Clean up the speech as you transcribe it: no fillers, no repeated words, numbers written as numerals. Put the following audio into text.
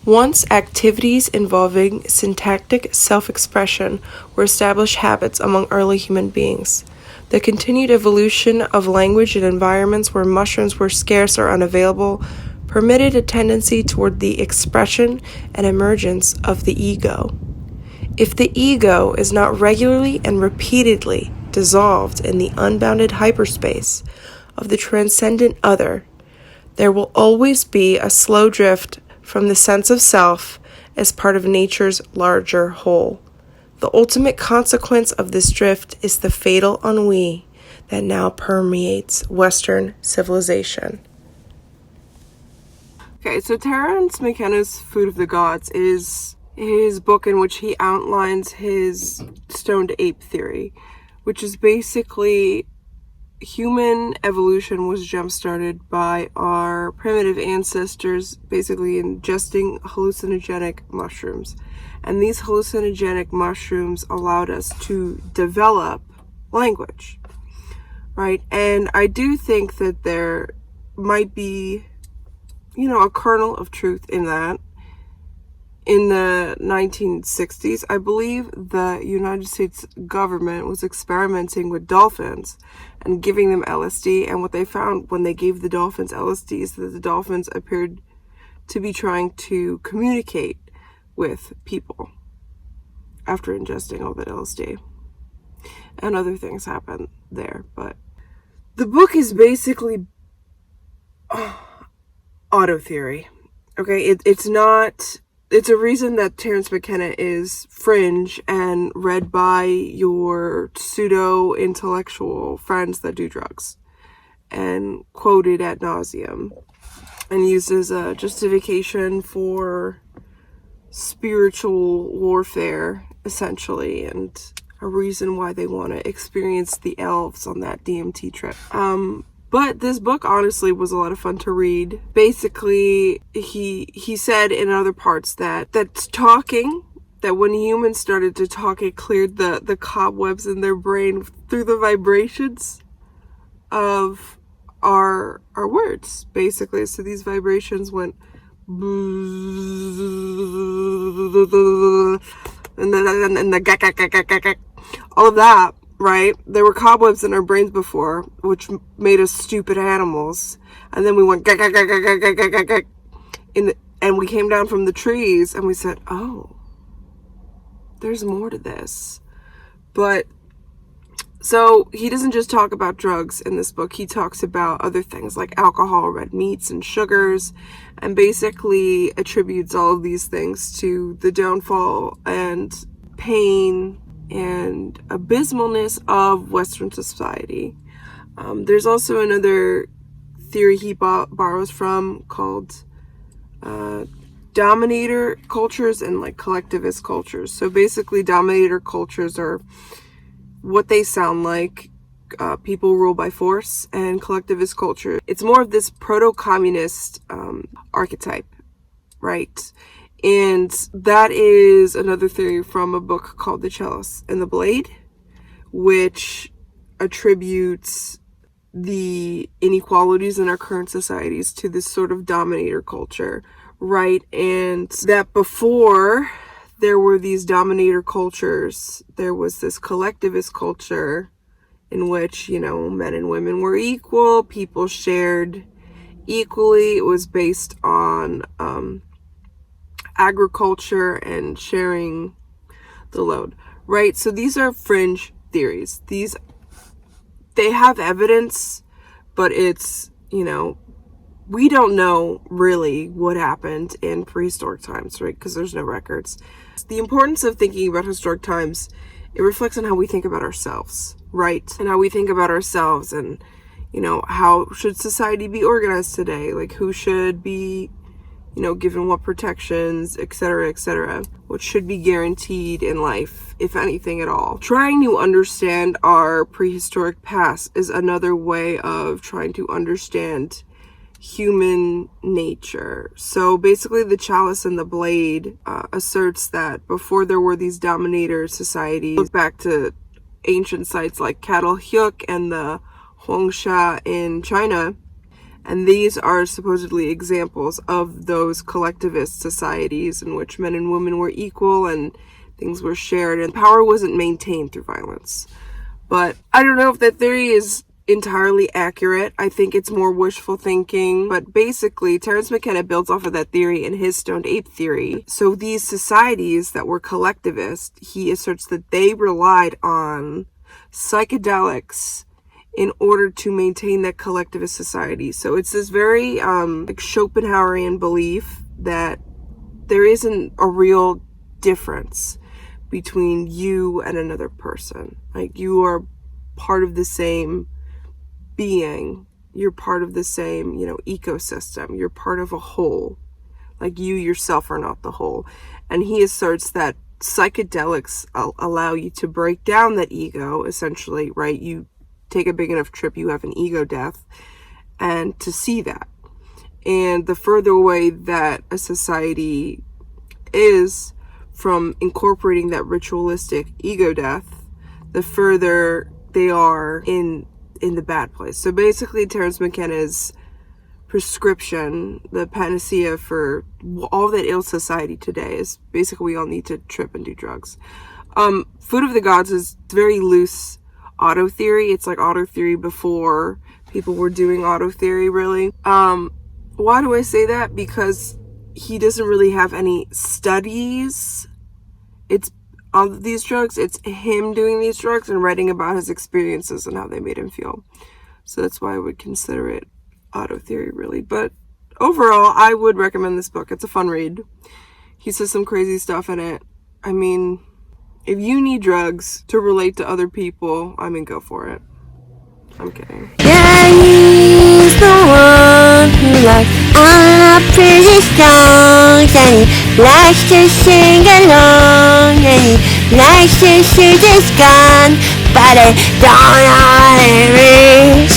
Once activities involving syntactic self-expression were established habits among early human beings. The continued evolution of language in environments where mushrooms were scarce or unavailable permitted a tendency toward the expression and emergence of the ego. If the ego is not regularly and repeatedly dissolved in the unbounded hyperspace of the transcendent other, there will always be a slow drift from the sense of self as part of nature's larger whole. The ultimate consequence of this drift is the fatal ennui that now permeates Western civilization. Okay, so Terence McKenna's Food of the Gods is his book in which he outlines his stoned ape theory, which is basically human evolution was jump-started by our primitive ancestors basically ingesting hallucinogenic mushrooms. And these hallucinogenic mushrooms allowed us to develop language, right? And I do think that there might be, a kernel of truth in that. In the 1960s, I believe the United States government was experimenting with dolphins and giving them LSD. And what they found when they gave the dolphins LSD is that the dolphins appeared to be trying to communicate with people after ingesting all that LSD. And other things happened there. But the book is basically auto theory. Okay, it's a reason that Terence McKenna is fringe and read by your pseudo-intellectual friends that do drugs and quoted ad nauseum and used as a justification for spiritual warfare, essentially, and a reason why they want to experience the elves on that DMT trip. But this book, honestly, was a lot of fun to read. Basically, he said in other parts that when humans started to talk, it cleared the cobwebs in their brain through the vibrations of our words, basically. So these vibrations went and the all of that. Right? There were cobwebs in our brains before, which made us stupid animals. And then we went and we came down from the trees and we said, oh, there's more to this. But so he doesn't just talk about drugs in this book. He talks about other things like alcohol, red meats, and sugars, and basically attributes all of these things to the downfall and pain and abysmalness of Western society. There's also another theory he borrows from called dominator cultures and like collectivist cultures. So basically dominator cultures are what they sound like. People rule by force, and collectivist culture, it's more of this proto-communist archetype, right? And that is another theory from a book called The Chalice and the Blade, which attributes the inequalities in our current societies to this sort of dominator culture, right? And that before there were these dominator cultures, there was this collectivist culture in which, men and women were equal, people shared equally. It was based on agriculture and sharing the load, right? So these are fringe theories. They have evidence, but it's, we don't know really what happened in prehistoric times, right? Because there's no records. The importance of thinking about historic times, it reflects on how we think about ourselves, right? And how we think about ourselves and, how should society be organized today? Like who should be given what protections, etc., what should be guaranteed in life, if anything at all. Trying to understand our prehistoric past is another way of trying to understand human nature. So basically the Chalice and the Blade asserts that before there were these dominator societies, look back to ancient sites like Catalhyuk and the Hongsha in China, And these are supposedly examples of those collectivist societies in which men and women were equal and things were shared and power wasn't maintained through violence. But I don't know if that theory is entirely accurate. I think it's more wishful thinking. But basically, Terence McKenna builds off of that theory in his stoned ape theory. So these societies that were collectivist, he asserts that they relied on psychedelics in order to maintain that collectivist society. So it's this very like Schopenhauerian belief that there isn't a real difference between you and another person. Like, you are part of the same being. You're part of the same, ecosystem. You're part of a whole. Like, you yourself are not the whole. And he asserts that psychedelics allow you to break down that ego, essentially, right? You take a big enough trip, you have an ego death, and to see that. And the further away that a society is from incorporating that ritualistic ego death, the further they are in the bad place. So basically, Terence McKenna's prescription, the panacea for all that ill society today, is basically we all need to trip and do drugs. Food of the Gods is very loose auto theory. It's like auto theory before people were doing auto theory, really. Why do I say that? Because he doesn't really have any studies. It's on these drugs. It's him doing these drugs and writing about his experiences and how they made him feel. So that's why I would consider it auto theory, really. But overall, I would recommend this book. It's a fun read. He says some crazy stuff in it. I mean, if you need drugs to relate to other people, I mean, go for it. I'm kidding. Yeah, he's the one who likes all the pretty songs, and he likes to sing along, and he likes to shoot his gun, but I don't know what it means.